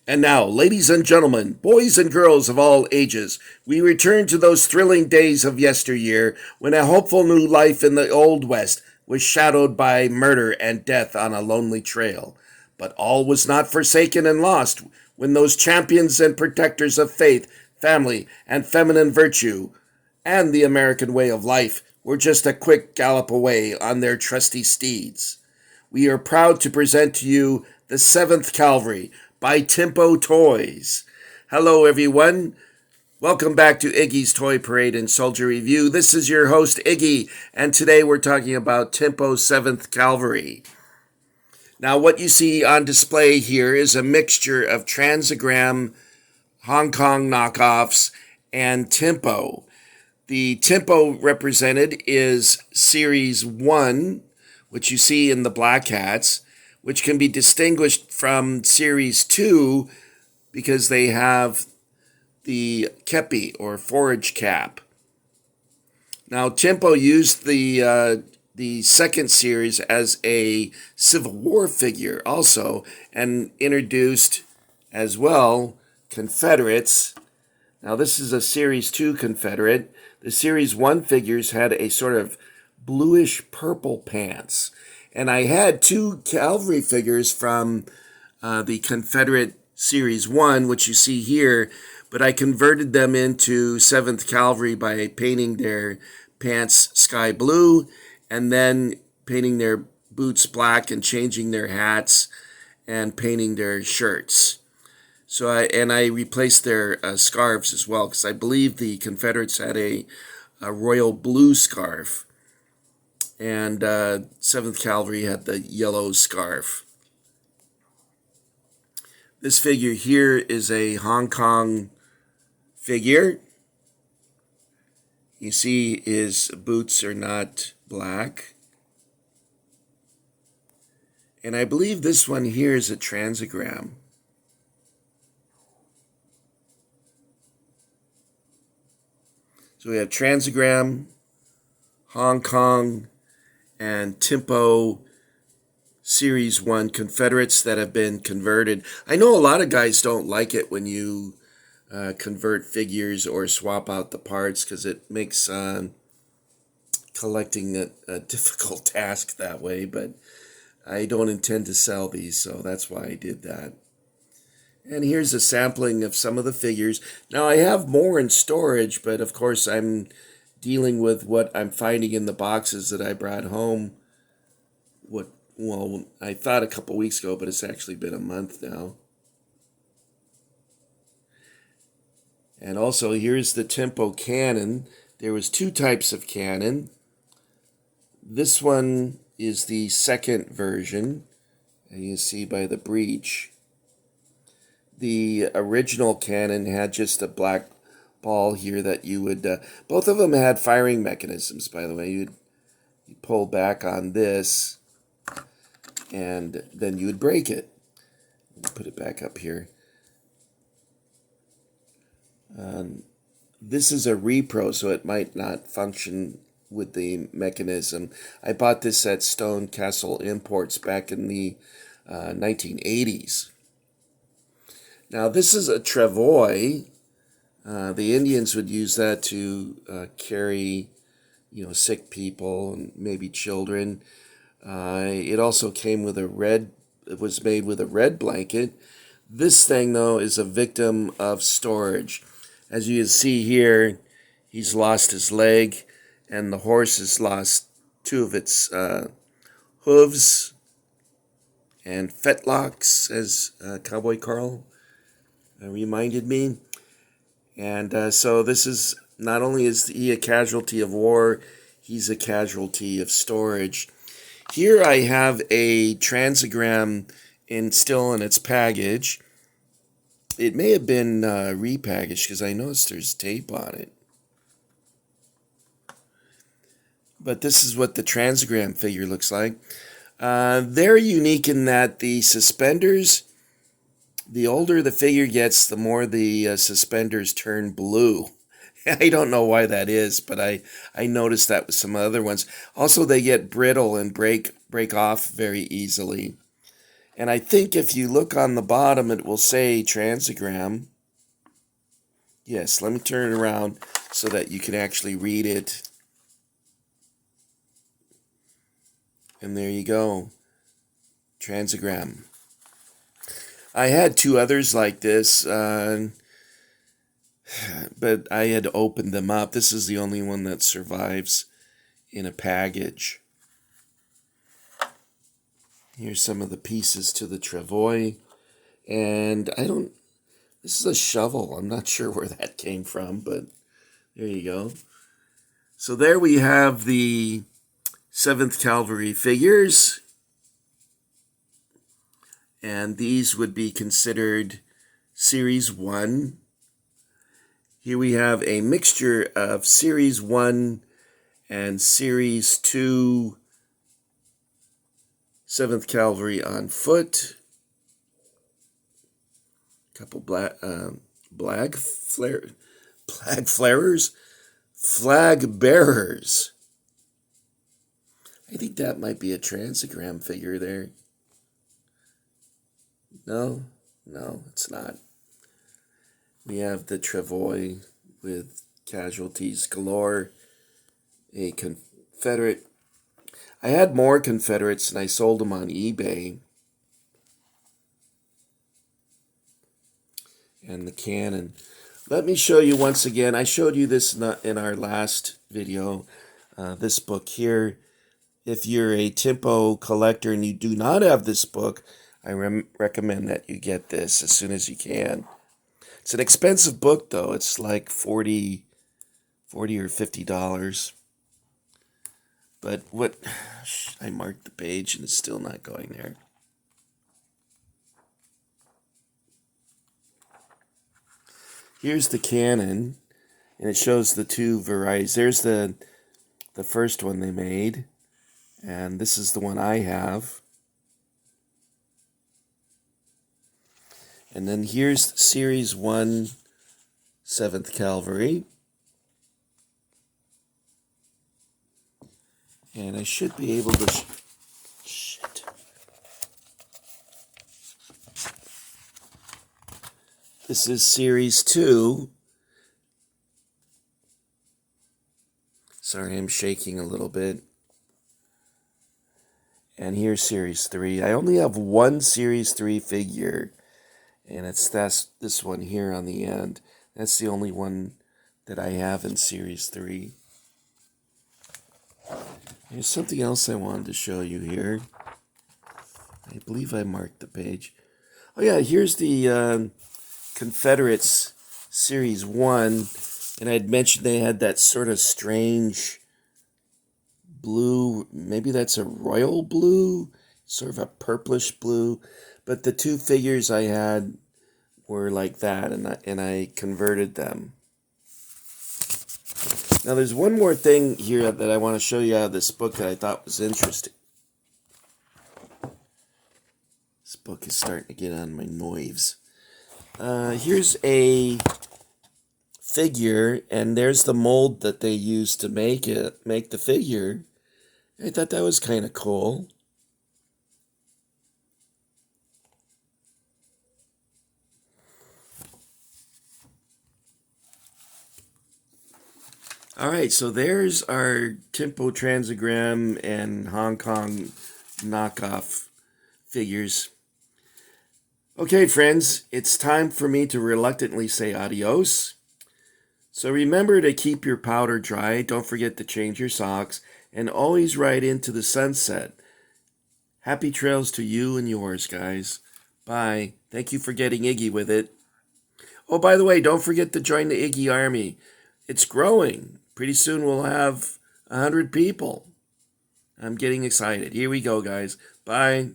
And now, ladies and gentlemen, boys and girls of all ages, we return to those thrilling days of yesteryear when a hopeful new life in the Old West was shadowed by murder and death on a lonely trail. But all was not forsaken and lost when those champions and protectors of faith, family, and feminine virtue, and the American way of life, were just a quick gallop away on their trusty steeds. We are proud to present to you the 7th Cavalry by Timpo Toys. Hello, everyone. Welcome back to Iggy's Toy Parade and Soldier Review. This is your host, Iggy, and today we're talking about Timpo's 7th Cavalry. Now, what you see on display here is a mixture of Transagram, Hong Kong knockoffs, and Timpo. The Timpo represented is Series 1, which you see in the black hats, which can be distinguished from Series 2 because they have the kepi or forage cap. Now, Timpo used the second series as a Civil War figure also and introduced as well Confederates. Now, this is a Series 2 Confederate. The Series 1 figures had a sort of bluish purple pants. And I had two cavalry figures from the Confederate Series 1, which you see here, but I converted them into 7th Cavalry by painting their pants sky blue and then painting their boots black and changing their hats and painting their shirts. So I replaced their scarves as well because I believe the Confederates had a royal blue scarf. And 7th Cavalry had the yellow scarf. This figure here is a Hong Kong figure. You see his boots are not black. And I believe this one here is a Transagram. So we have Transagram, Hong Kong, and Timpo Series 1 Confederates that have been converted. I know a lot of guys don't like it when you convert figures or swap out the parts because it makes collecting a difficult task that way, but I don't intend to sell these, so that's why I did that. And here's a sampling of some of the figures. Now, I have more in storage, but of course I'm dealing with what I'm finding in the boxes that I brought home. I thought a couple weeks ago, but it's actually been a month now. And also, here's the Timpo cannon. There was two types of cannon. This one is the second version, and you see by the breech. The original cannon had just a black ball here that you would, both of them had firing mechanisms, by the way. You'd pull back on this, and then you would break it. Put it back up here. This is a repro, so it might not function with the mechanism. I bought this at Stone Castle Imports back in the 1980s. Now, this is a travois. The Indians would use that to carry, sick people and maybe children. It also came with it was made with a red blanket. This thing, though, is a victim of storage. As you can see here, he's lost his leg, and the horse has lost two of its hooves and fetlocks, as Cowboy Carl reminded me. And so this is, not only is he a casualty of war, he's a casualty of storage. Here I have a Transagram still in its package. It may have been repackaged because I noticed there's tape on it. But this is what the Transagram figure looks like. They're unique in that the suspenders, the older the figure gets, the more the suspenders turn blue. I don't know why that is, but I noticed that with some other ones. Also, they get brittle and break off very easily. And I think if you look on the bottom, it will say transagram. Yes, let me turn it around so that you can actually read it. And there you go. Transagram. I had two others like this, but I had opened them up. This is the only one that survives in a package. Here's some of the pieces to the travois. And this is a shovel. I'm not sure where that came from, but there you go. So there we have the 7th Cavalry figures. And these would be considered Series 1. Here we have a mixture of Series 1 and Series 2 7th Cavalry on foot. A couple flag bearers. I think that might be a transagram figure there. No, it's not. We have the travois with casualties galore. A Confederate. I had more Confederates and I sold them on eBay. And the cannon. Let me show you once again. I showed you this in our last video. This book here. If you're a Timpo collector and you do not have this book, I recommend that you get this as soon as you can. It's an expensive book, though. It's like $40 or $50. But what... I marked the page and it's still not going there. Here's the cannon, and it shows the two varieties. There's the first one they made, and this is the one I have. And then here's Series 1 7th Cavalry. And I should be able to... Shit. This is Series 2. Sorry, I'm shaking a little bit. And here's Series 3. I only have one Series 3 figure. And that's this one here on the end. That's the only one that I have in Series 3. There's something else I wanted to show you here. I believe I marked the page. Oh yeah, here's the Confederates Series 1. And I'd mentioned they had that sort of strange blue. Maybe that's a royal blue. Sort of a purplish blue. But the two figures I had were like that, and I converted them. Now, there's one more thing here that I want to show you out of this book that I thought was interesting. This book is starting to get on my nerves. Here's a figure, and there's the mold that they used to make the figure. I thought that was kind of cool. All right, so there's our Timpo Transagram and Hong Kong knockoff figures. Okay, friends, it's time for me to reluctantly say adios. So remember to keep your powder dry, don't forget to change your socks, and always ride into the sunset. Happy trails to you and yours, guys. Bye. Thank you for getting Iggy with it. Oh, by the way, don't forget to join the Iggy Army. It's growing. Pretty soon we'll have 100 people. I'm getting excited. Here we go, guys. Bye.